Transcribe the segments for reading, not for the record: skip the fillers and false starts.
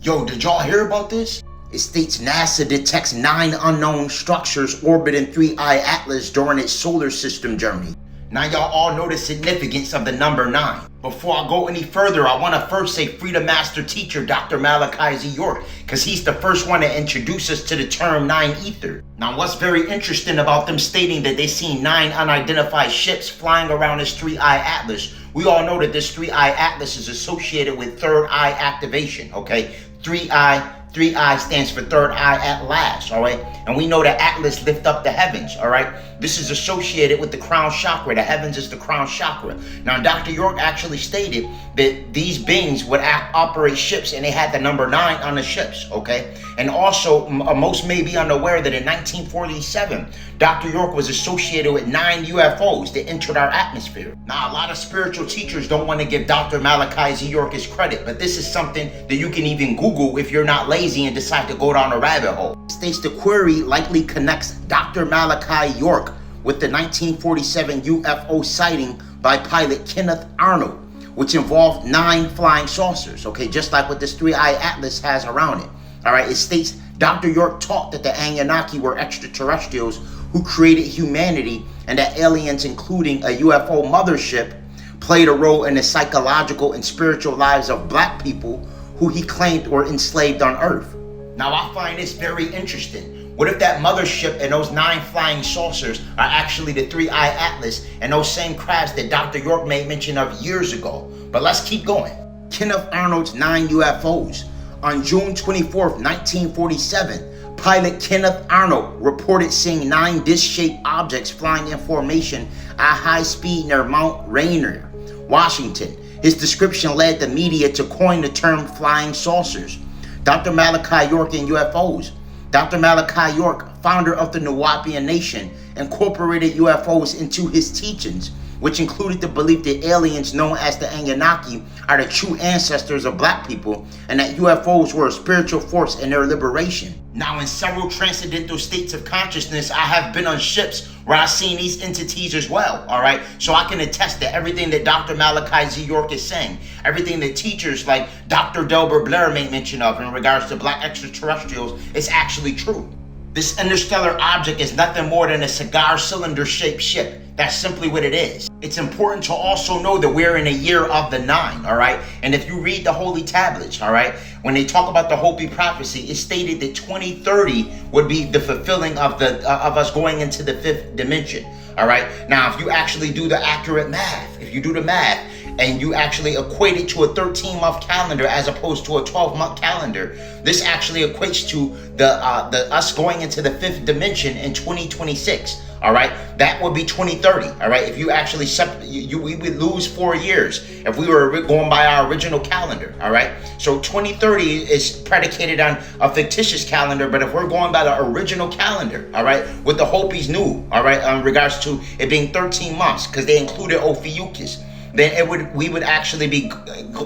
Yo, did y'all hear about this? It states NASA detects 9 unknown structures orbiting 3IAtlas during its solar system journey. Now y'all all know the significance of the number 9. Before I go any further, I want to first say Freedom Master Teacher Dr. Malachi Z York, because he's the first one to introduce us to the term 9 ether. Now what's very interesting about them stating that they seen 9 unidentified ships flying around this 3IAtlas, we all know that this 3IAtlas is associated with third eye activation, okay? 3I stands for third eye at last, all right? And we know that Atlas lift up the heavens, all right? This is associated with the crown chakra. The heavens is the crown chakra. Now, Dr. York actually stated that these beings would operate ships, and they had the number 9 on the ships, okay? And also, most may be unaware that in 1947, Dr. York was associated with 9 UFOs that entered our atmosphere. Now, a lot of spiritual teachers don't want to give Dr. Malachi Z York his credit, but this is something that you can even Google if you're not lazy and decide to go down a rabbit hole. It states the query likely connects Dr. Malachi York with the 1947 UFO sighting by pilot Kenneth Arnold, which involved 9 flying saucers, okay, just like what this 3IAtlas has around it. All right, it states Dr. York taught that the Anunnaki were extraterrestrials who created humanity, and that aliens, including a UFO mothership, played a role in the psychological and spiritual lives of black people who he claimed were enslaved on Earth. Now, I find this very interesting. What if that mothership and those 9 flying saucers are actually the 3IAtlas and those same crafts that Dr. York made mention of years ago? But let's keep going. Kenneth Arnold's 9 UFOs. On June 24th, 1947, pilot Kenneth Arnold reported seeing 9 disc-shaped objects flying in formation at high speed near Mount Rainier, Washington. His description led the media to coin the term flying saucers. Dr. Malachi York and UFOs. Dr. Malachi York, founder of the Nuwaubian Nation, incorporated UFOs into his teachings, which included the belief that aliens known as the Anunnaki are the true ancestors of black people, and that UFOs were a spiritual force in their liberation. Now, in several transcendental states of consciousness, I have been on ships where I've seen these entities as well, all right? So I can attest to everything that Dr. Malachi Z York is saying, everything that teachers like Dr. Delbert Blair made mention of in regards to black extraterrestrials is actually true. This interstellar object is nothing more than a cigar cylinder-shaped ship. That's simply what it is. It's important to also know that we're in a year of the 9, all right? And if you read the Holy Tablets, all right, when they talk about the Hopi prophecy, it stated that 2030 would be the fulfilling of us going into the 5th dimension, all right? Now, if you actually do the accurate math, if you do the math, and you actually equate it to a 13-month calendar as opposed to a 12-month calendar, this actually equates to the us going into the 5th dimension in 2026. All right, that would be 2030. All right, if you actually we would lose 4 years if we were going by our original calendar. All right, so 2030 is predicated on a fictitious calendar, but if we're going by the original calendar, all right, what the Hopis knew, all right, in regards to it being 13 months, because they included Ophiuchus, then we would actually be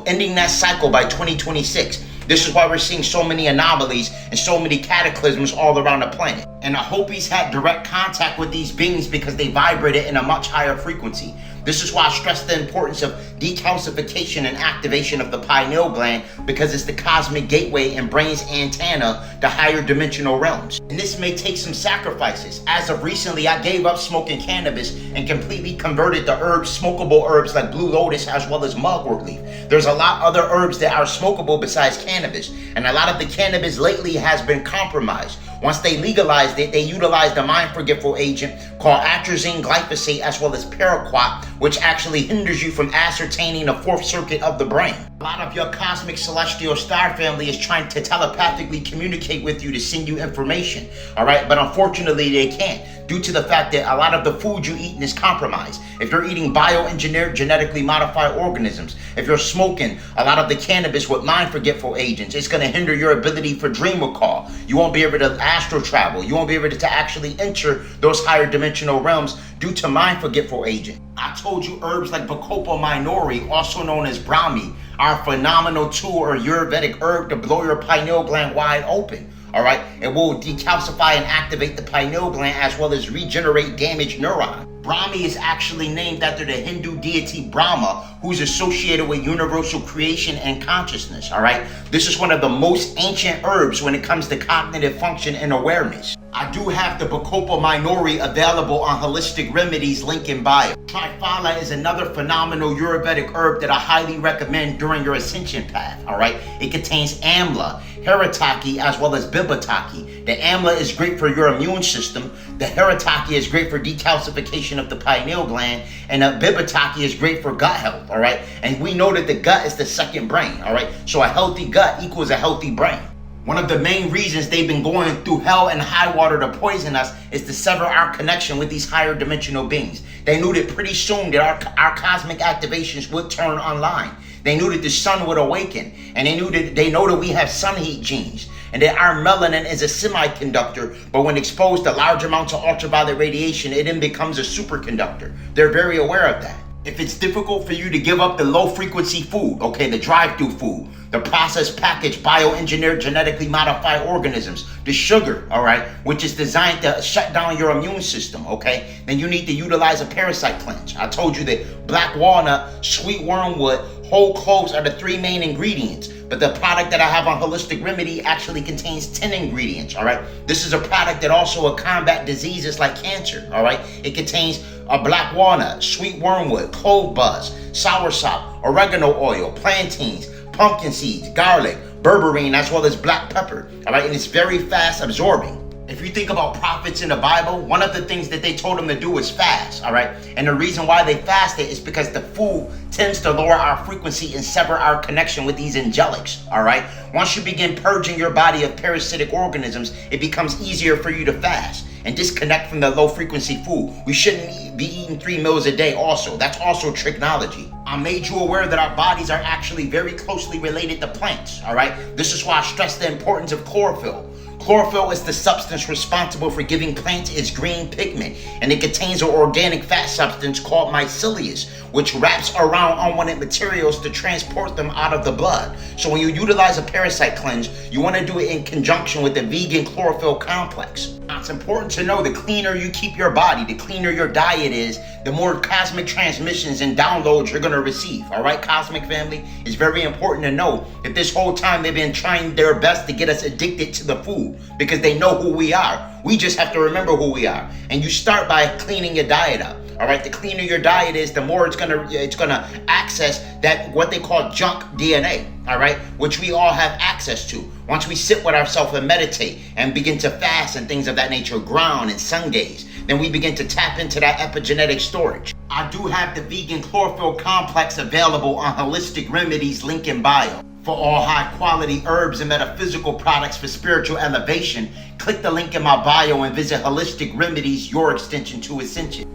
ending that cycle by 2026. This is why we're seeing so many anomalies and so many cataclysms all around the planet. And the Hopis had direct contact with these beings because they vibrated in a much higher frequency. This is why I stress the importance of detoxification and activation of the pineal gland, because it's the cosmic gateway and brain's antenna to higher dimensional realms. And this may take some sacrifices. As of recently, I gave up smoking cannabis and completely converted to herbs, smokable herbs like blue lotus as well as mugwort leaf. There's a lot other herbs that are smokable besides cannabis, and a lot of the cannabis lately has been compromised. Once they legalized it, they utilized a mind-forgetful agent called atrazine glyphosate as well as paraquat, which actually hinders you from ascertaining the 4th circuit of the brain. A lot of your cosmic celestial star family is trying to telepathically communicate with you to send you information, all right? But unfortunately, they can't, due to the fact that a lot of the food you eat is compromised. If you're eating bioengineered, genetically modified organisms, if you're smoking a lot of the cannabis with mind-forgetful agents, it's going to hinder your ability for dream recall. You won't be able to astral travel. You won't be able to actually enter those higher dimensional realms due to mind-forgetful agent. I told you herbs like Bacopa minori, also known as Brahmi, our phenomenal tool or Ayurvedic herb to blow your pineal gland wide open. All right, it will decalcify and activate the pineal gland as well as regenerate damaged neurons. Brahmi is actually named after the Hindu deity Brahma, who's associated with universal creation and consciousness. All right, this is one of the most ancient herbs when it comes to cognitive function and awareness. I do have the Bacopa Minori available on Holistic Remedies, link in bio. Triphala is another phenomenal Ayurvedic herb that I highly recommend during your ascension path, all right? It contains amla, haritaki, as well as bibataki. The amla is great for your immune system. The haritaki is great for decalcification of the pineal gland. And the bibataki is great for gut health, all right? And we know that the gut is the second brain, all right? So a healthy gut equals a healthy brain. One of the main reasons they've been going through hell and high water to poison us is to sever our connection with these higher dimensional beings. They knew that pretty soon that our cosmic activations would turn online. They knew that the sun would awaken, and they know that we have sun heat genes, and that our melanin is a semiconductor, but when exposed to large amounts of ultraviolet radiation, it then becomes a superconductor. They're very aware of that. If it's difficult for you to give up the low frequency food, okay, the drive-through food, the processed packaged bioengineered genetically modified organisms, the sugar, all right, which is designed to shut down your immune system, okay, then you need to utilize a parasite cleanse. I told you that black walnut, sweet wormwood, whole cloves are the three main ingredients, but the product that I have on Holistic Remedy actually contains 10 ingredients, all right? This is a product that also will combat diseases like cancer, all right? It contains a black walnut, sweet wormwood, clove buzz, soursop, oregano oil, plantains, pumpkin seeds, garlic, berberine, as well as black pepper, all right? And it's very fast absorbing. If you think about prophets in the Bible, one of the things that they told them to do was fast, all right? And the reason why they fasted is because the food tends to lower our frequency and sever our connection with these angelics, all right? Once you begin purging your body of parasitic organisms, it becomes easier for you to fast and disconnect from the low frequency food. We shouldn't be eating 3 meals a day also. That's also tricknology. I made you aware that our bodies are actually very closely related to plants, all right? This is why I stress the importance of chlorophyll. Chlorophyll is the substance responsible for giving plants its green pigment, and it contains an organic fat substance called mycelium, which wraps around unwanted materials to transport them out of the blood. So when you utilize a parasite cleanse, you want to do it in conjunction with the vegan chlorophyll complex. Now, it's important to know the cleaner you keep your body, the cleaner your diet is, the more cosmic transmissions and downloads you're going to receive. All right, cosmic family? It's very important to know that this whole time they've been trying their best to get us addicted to the food because they know who we are. We just have to remember who we are. And you start by cleaning your diet up. All right, the cleaner your diet is, the more it's gonna access that what they call junk DNA, all right, which we all have access to. Once we sit with ourselves and meditate and begin to fast and things of that nature, ground and sun gaze, then we begin to tap into that epigenetic storage. I do have the vegan chlorophyll complex available on Holistic Remedies, link in bio. For all high quality herbs and metaphysical products for spiritual elevation, click the link in my bio and visit Holistic Remedies, your extension to ascension.